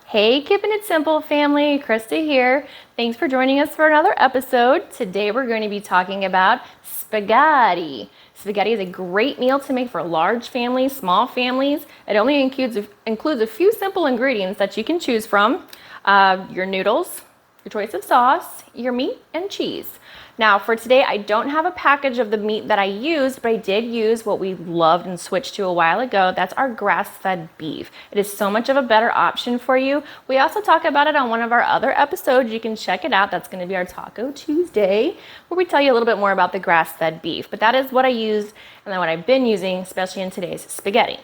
Hey, Keeping It Simple family, Krista here. Thanks for joining us for another episode. Today we're going to be talking about spaghetti. Spaghetti is a great meal to make for large families, small families. It only includes a few simple ingredients that you can choose from. Your noodles, your choice of sauce, your meat, and cheese. Now for today, I don't have a package of the meat that I used, but I did use what we loved and switched to a while ago. That's our grass-fed beef. It is so much of a better option for you. We also talk about it on one of our other episodes. You can check it out. That's going to be our Taco Tuesday, where we tell you a little bit more about the grass-fed beef. But that is what I used and then what I've been using, especially in today's spaghetti.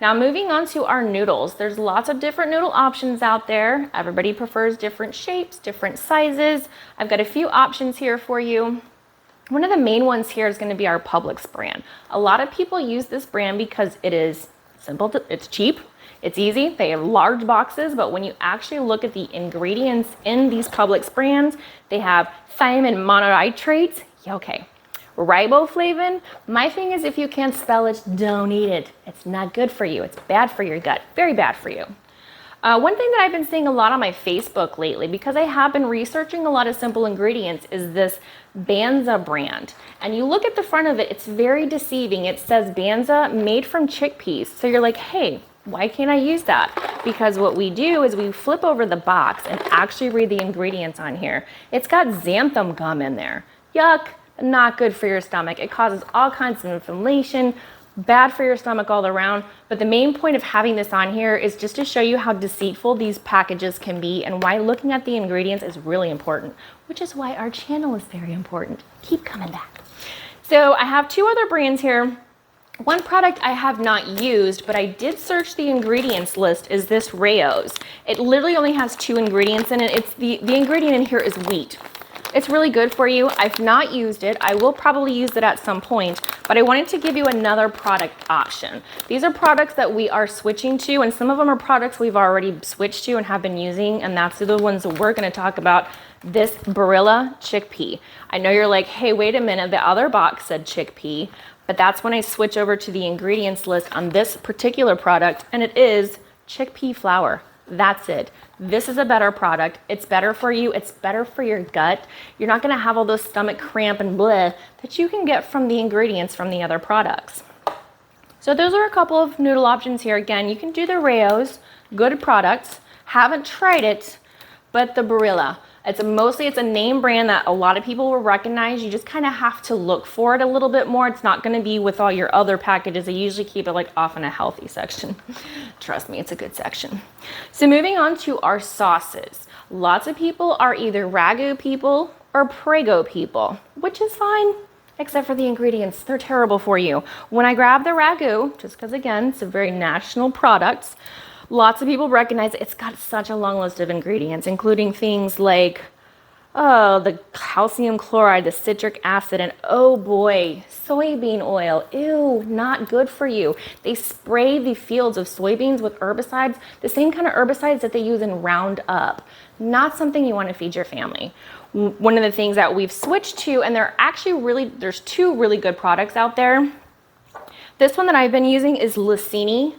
Now moving on to our noodles, there's lots of different noodle options out there. Everybody prefers different shapes, different sizes. I've got a few options here for you. One of the main ones here is going to be our Publix brand. A lot of people use this brand because it is simple, it's cheap, it's easy. They have large boxes, but when you actually look at the ingredients in these Publix brands, they have thiamine mononitrates. Yeah, okay. Riboflavin. My thing is, if you can't spell it, don't eat it. It's not good for you. It's bad for your gut. Very bad for you. One thing that I've been seeing a lot on my Facebook lately, because I have been researching a lot of simple ingredients, is this Banza brand. And you look at the front of it, it's very deceiving. It says Banza made from chickpeas. So you're like, hey, why can't I use that? Because what we do is we flip over the box and actually read the ingredients on here. It's got xanthan gum in there. Yuck. Not good for your stomach. It causes all kinds of inflammation, bad for your stomach all around. But the main point of having this on here is just to show you how deceitful these packages can be and why looking at the ingredients is really important, which is why our channel is very important. Keep coming back. So I have two other brands here. One product I have not used, but I did search the ingredients list, is this Rao's. It literally only has 2 ingredients in it. It's the ingredient in here is wheat. It's really good for you. I've not used it. I will probably use it at some point, but I wanted to give you another product option. These are products that we are switching to, and some of them are products we've already switched to and have been using, and that's the ones that we're going to talk about. This Barilla chickpea. I know you're like, hey, wait a minute, the other box said chickpea, but that's when I switch over to the ingredients list on this particular product, and it is chickpea flour. That's it. This is a better product. It's better for you. It's better for your gut. You're not going to have all those stomach cramp and bleh that you can get from the ingredients from the other products. So those are a couple of noodle options here. Again, you can do the Rao's, good products. Haven't tried it, but the Barilla. It's a name brand that a lot of people will recognize. You just kind of have to look for it a little bit more. It's not going to be with all your other packages. I usually keep it like off in a healthy section. Trust me, it's a good section. So moving on to our sauces. Lots of people are either ragu people or Prego people, which is fine, except for the ingredients. They're terrible for you. When I grab the ragu, just because again, it's a very national product, lots of people recognize it's got such a long list of ingredients, including things like, the calcium chloride, the citric acid, and oh boy, soybean oil. Ew, not good for you. They spray the fields of soybeans with herbicides, the same kind of herbicides that they use in Roundup. Not something you want to feed your family. One of the things that we've switched to, and there's 2 really good products out there. This one that I've been using is Lucini.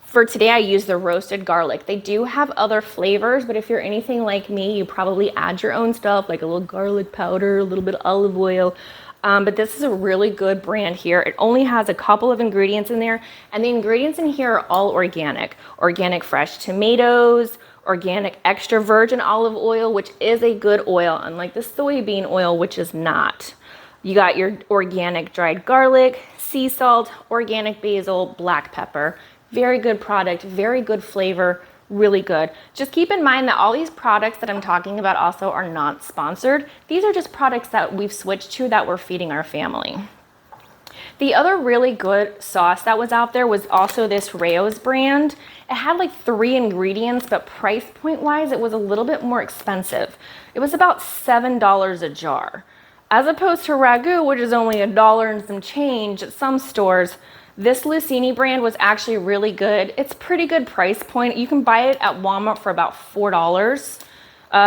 For today, I use the roasted garlic. They do have other flavors, but if you're anything like me, you probably add your own stuff, like a little garlic powder, a little bit of olive oil. But this is a really good brand here. It only has a couple of ingredients in there, and the ingredients in here are all organic. Organic fresh tomatoes, organic extra virgin olive oil, which is a good oil, unlike the soybean oil, which is not. You got your organic dried garlic, sea salt, organic basil, black pepper. Very good product, very good flavor, really good. Just keep in mind that all these products that I'm talking about also are not sponsored. These are just products that we've switched to that we're feeding our family. The other really good sauce that was out there was also this Rao's brand. It had like 3 ingredients, but price point wise, it was a little bit more expensive. It was about $7 a jar. As opposed to ragu, which is only $1 and some change at some stores. This Lucini brand was actually really good. It's pretty good price point. You can buy it at Walmart for about $4.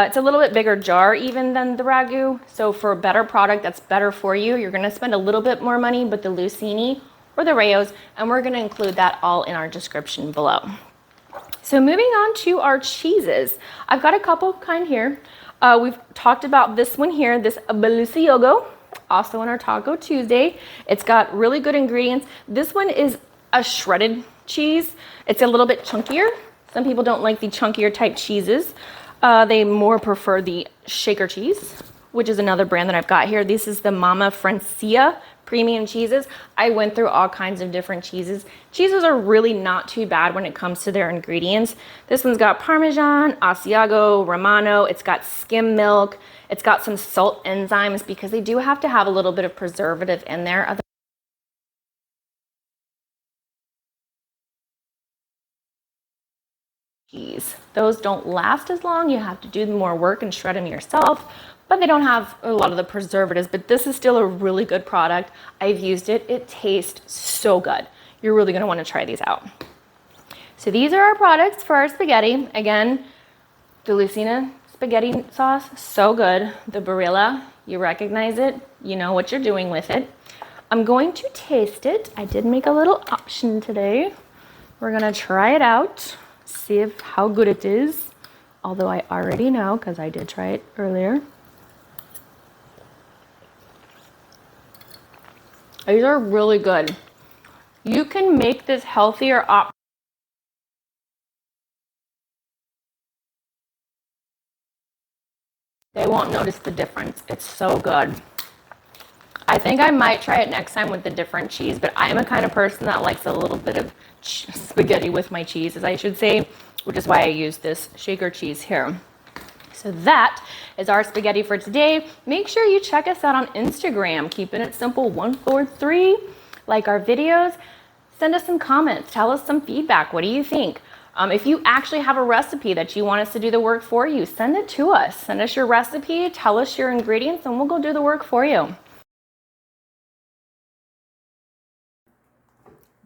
It's a little bit bigger jar even than the ragu. So for a better product that's better for you, you're gonna spend a little bit more money, but the Lucini or the Rao's, and we're gonna include that all in our description below. So moving on to our cheeses. I've got a couple kind here. We've talked about this one here, this Balenciaga, also in our Taco Tuesday. It's got really good ingredients. This one is a shredded cheese. It's a little bit chunkier. Some people don't like the chunkier type cheeses. They more prefer the shaker cheese, which is another brand that I've got here. This is the Mama Francesa premium cheeses. I went through all kinds of different cheeses. Cheeses are really not too bad when it comes to their ingredients. This one's got Parmesan, Asiago, Romano. It's got skim milk. It's got some salt enzymes because they do have to have a little bit of preservative in there. Those don't last as long. You have to do more work and shred them yourself, but they don't have a lot of the preservatives. But this is still a really good product. I've used it. It tastes so good. You're really going to want to try these out. So these are our products for our spaghetti. Again, the Lucini spaghetti sauce, so good. The Barilla, you recognize it. You know what you're doing with it. I'm going to taste it. I did make a little option today. We're going to try it out. See how good it is, although I already know because I did try it earlier. These are really good. You can make this healthier option. They won't notice the difference. It's so good. I think I might try it next time with the different cheese, but I'm a kind of person that likes a little bit of spaghetti with my cheese, as I should say, which is why I use this shaker cheese here. So that is our spaghetti for today. Make sure you check us out on Instagram, Keeping It Simple 143. Like our videos, send us some comments, tell us some feedback. What do you think? If you actually have a recipe that you want us to do the work for you, send it to us. Send us your recipe, tell us your ingredients, and we'll go do the work for you.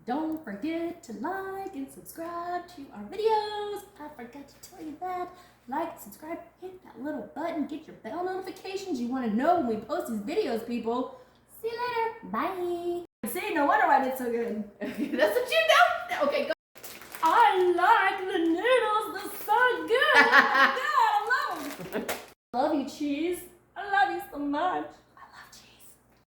Don't forget to like and subscribe to our videos. I forgot to tell you that. Like, subscribe, hit that little button, get your bell notifications. You want to know when we post these videos, people. See you later. Bye. See, no wonder why I did so good. That's what you know. Okay, go.